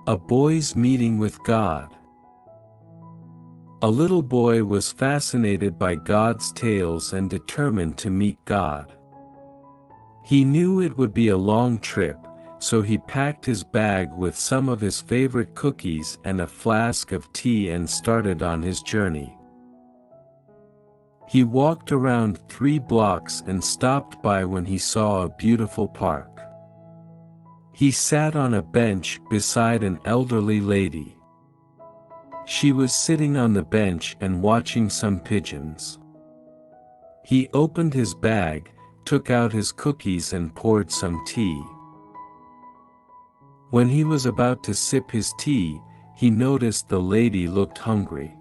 A boy's meeting with God. A little boy was fascinated by God's tales and determined to meet God. He knew it would be a long trip, so he packed his bag with some of his favorite cookies and a flask of tea and started on his journey. He walked around 3 blocks and stopped by when he saw a beautiful park. He sat on a bench beside an elderly lady. She was sitting on the bench and watching some pigeons. He opened his bag, took out his cookies and poured some tea. When he was about to sip his tea, he noticed the lady looked hungry.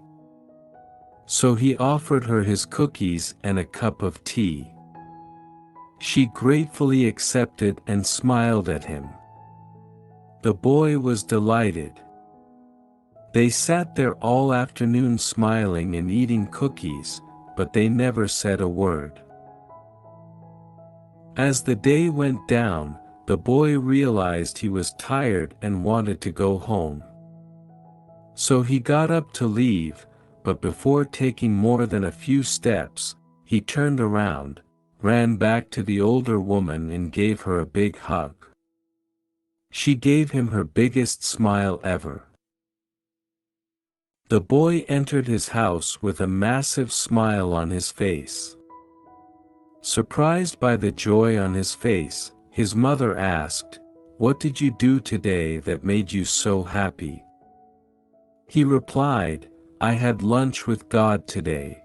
So he offered her his cookies and a cup of tea. She gratefully accepted and smiled at him. The boy was delighted. They sat there all afternoon smiling and eating cookies, but they never said a word. As the day went down, the boy realized he was tired and wanted to go home. So he got up to leave, but before taking more than a few steps, he turned around, ran back to the older woman and gave her a big hug. She gave him her biggest smile ever. The boy entered his house with a massive smile on his face. Surprised by the joy on his face, his mother asked, "What did you do today that made you so happy?" He replied, "I had lunch with God today."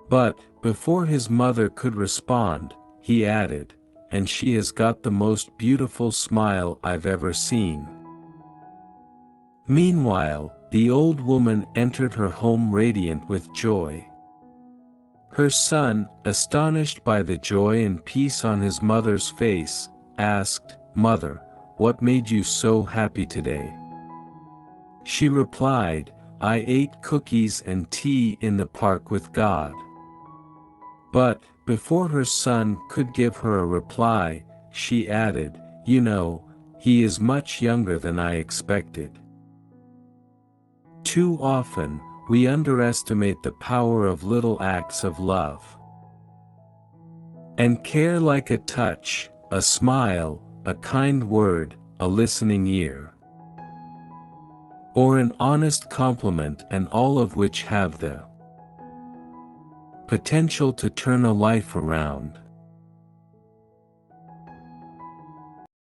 But, before his mother could respond, he added, "And she has got the most beautiful smile I've ever seen." Meanwhile, the old woman entered her home radiant with joy. Her son, astonished by the joy and peace on his mother's face, asked, "Mother, what made you so happy today?" She replied, "I ate cookies and tea in the park with God." But, before her son could give her a reply, she added, "You know, he is much younger than I expected." Too often, we underestimate the power of little acts of love and care, like a touch, a smile, a kind word, a listening ear, or an honest compliment, and all of which have the potential to turn a life around.